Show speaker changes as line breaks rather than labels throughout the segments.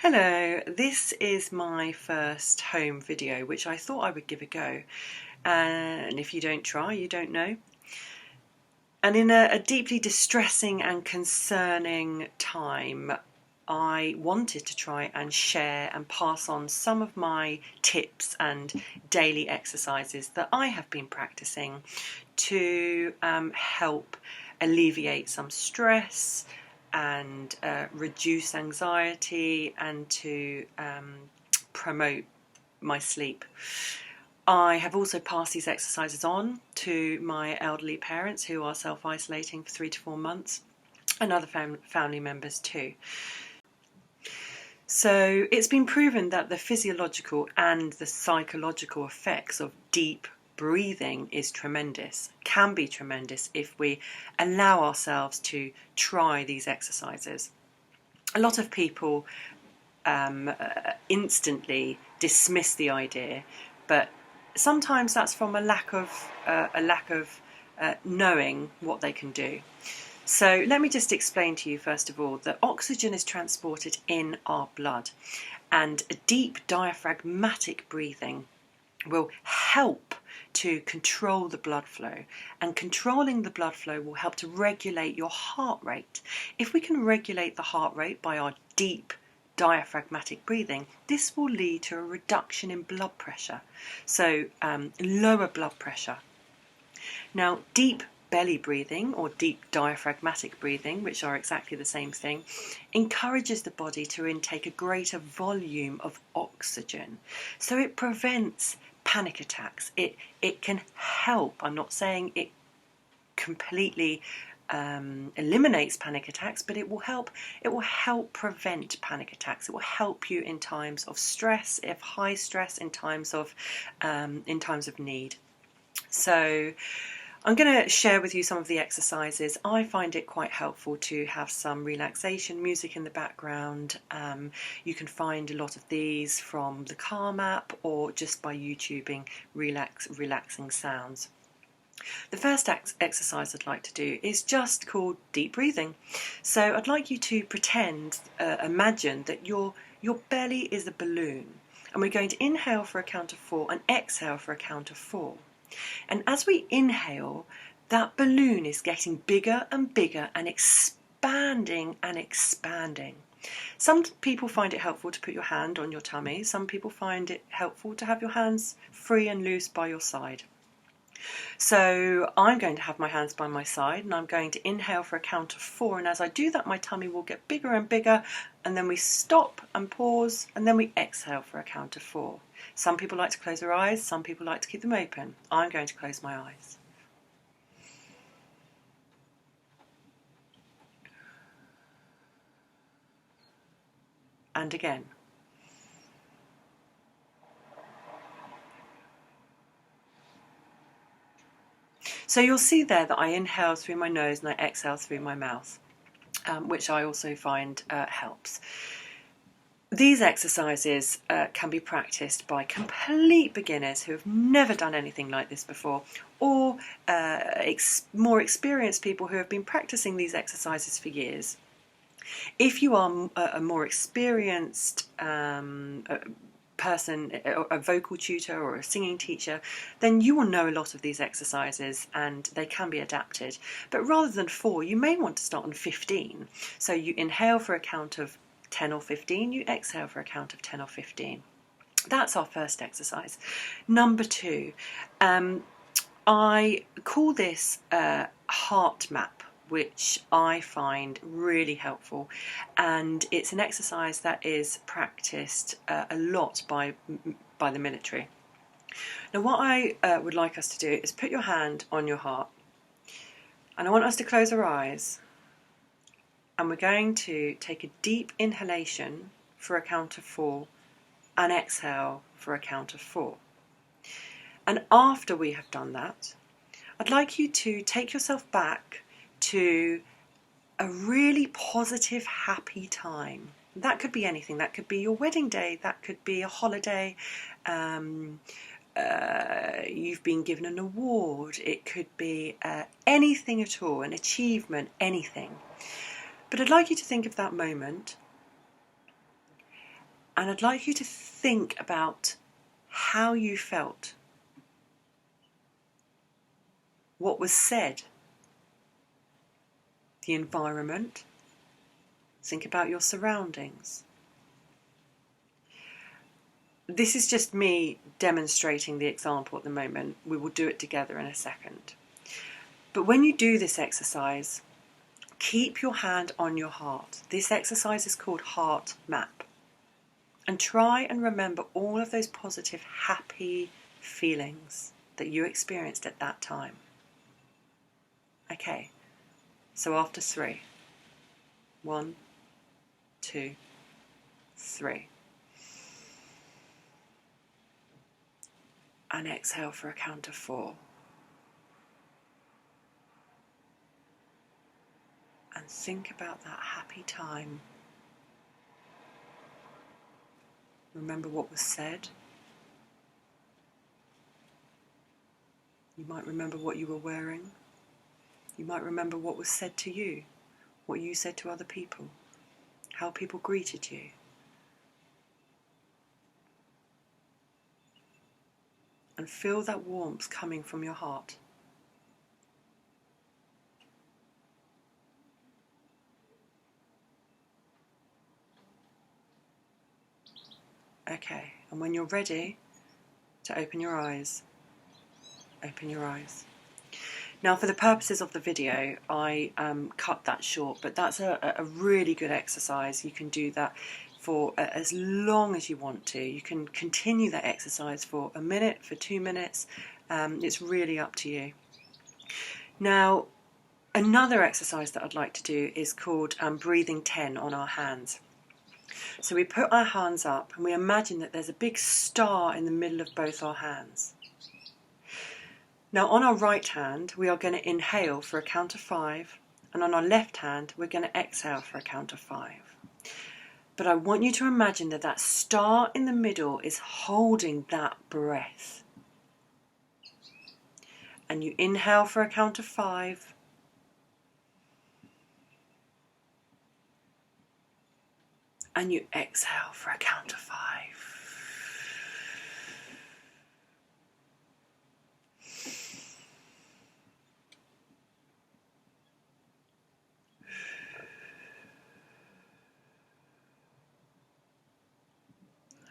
Hello, this is my first home video, which I thought I would give a go. And if you don't try, you don't know. And in a deeply distressing and concerning time, I wanted to try and share and pass on some of my tips and daily exercises that I have been practicing to help alleviate some stress and reduce anxiety and to promote my sleep. I have also passed these exercises on to my elderly parents who are self-isolating for 3 to 4 months and other family members too. So it's been proven that the physiological and the psychological effects of deep breathing can be tremendous if we allow ourselves to try these exercises. A lot of people instantly dismiss the idea, but sometimes that's from a lack of knowing what they can do. So let me just explain to you first of all that oxygen is transported in our blood, and a deep diaphragmatic breathing will help to control the blood flow, and controlling the blood flow will help to regulate your heart rate. If we can regulate the heart rate by our deep diaphragmatic breathing, this will lead to a reduction in blood pressure, so lower blood pressure. Now, deep belly breathing or deep diaphragmatic breathing, which are exactly the same thing, encourages the body to intake a greater volume of oxygen. So it prevents panic attacks. It can help. I'm not saying it completely eliminates panic attacks, but it will help prevent panic attacks. It will help you in times of stress, if high stress, in times of need. So I'm going to share with you some of the exercises. I find it quite helpful to have some relaxation music in the background. You can find a lot of these from the Calm app or just by YouTubing relaxing sounds. The first exercise I'd like to do is just called deep breathing. So I'd like you to imagine that your belly is a balloon, and we're going to inhale for a count of 4 and exhale for a count of 4. And as we inhale, that balloon is getting bigger and bigger and expanding and expanding. Some people find it helpful to put your hand on your tummy. Some people find it helpful to have your hands free and loose by your side. So I'm going to have my hands by my side, and I'm going to inhale for a count of 4, and as I do that my tummy will get bigger and bigger, and then we stop and pause, and then we exhale for a count of 4. Some people like to close their eyes, some people like to keep them open. I'm going to close my eyes. And again. So you'll see there that I inhale through my nose and I exhale through my mouth, which I also find helps. These exercises can be practiced by complete beginners who have never done anything like this before, or more experienced people who have been practicing these exercises for years. If you are a more experienced person, a vocal tutor or a singing teacher, then you will know a lot of these exercises and they can be adapted. But rather than 4, you may want to start on 15. So you inhale for a count of 10 or 15, you exhale for a count of 10 or 15. That's our first exercise. Number 2, I call this heart map, which I find really helpful, and it's an exercise that is practiced a lot by the military. Now what I would like us to do is put your hand on your heart, and I want us to close our eyes, and we're going to take a deep inhalation for a count of 4 and exhale for a count of 4. And after we have done that, I'd like you to take yourself back to a really positive, happy time. That could be anything. That could be your wedding day. That could be a holiday. You've been given an award. It could be anything at all, an achievement, anything. But I'd like you to think of that moment And I'd like you to think about how you felt, what was said, the environment. Think about your surroundings. This is just me demonstrating the example at the moment. We will do it together in a second. But when you do this exercise, keep your hand on your heart. This exercise is called Heart Map. And try and remember all of those positive, happy feelings that you experienced at that time. Okay, so after 3. 1, 2, 3. And exhale for a count of 4. And think about that happy time. Remember what was said. You might remember what you were wearing. You might remember what was said to you, what you said to other people, how people greeted you. And feel that warmth coming from your heart. Okay, and when you're ready to open your eyes, open your eyes. Now, for the purposes of the video, I cut that short, but that's a really good exercise. You can do that for as long as you want to. You can continue that exercise for a minute, for 2 minutes. It's really up to you. Now, another exercise that I'd like to do is called breathing 10 on our hands. So we put our hands up and we imagine that there's a big star in the middle of both our hands. Now on our right hand we are going to inhale for a count of 5, and on our left hand we're going to exhale for a count of 5. But I want you to imagine that that star in the middle is holding that breath. And you inhale for a count of 5. And you exhale for a count of 5.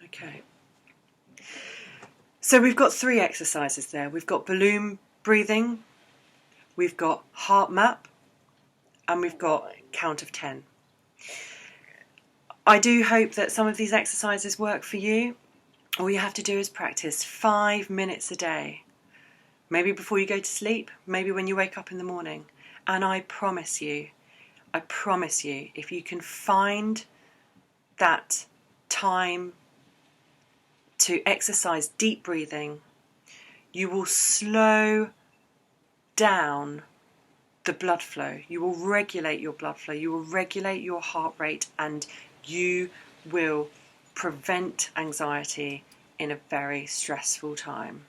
Okay. So we've got 3 exercises there. We've got balloon breathing, we've got heart map, and we've got count of 10. I do hope that some of these exercises work for you. All you have to do is practice 5 minutes a day. Maybe before you go to sleep, maybe when you wake up in the morning. And I promise you, if you can find that time to exercise deep breathing, you will slow down the blood flow. You will regulate your blood flow. You will regulate your heart rate, and you will prevent anxiety in a very stressful time.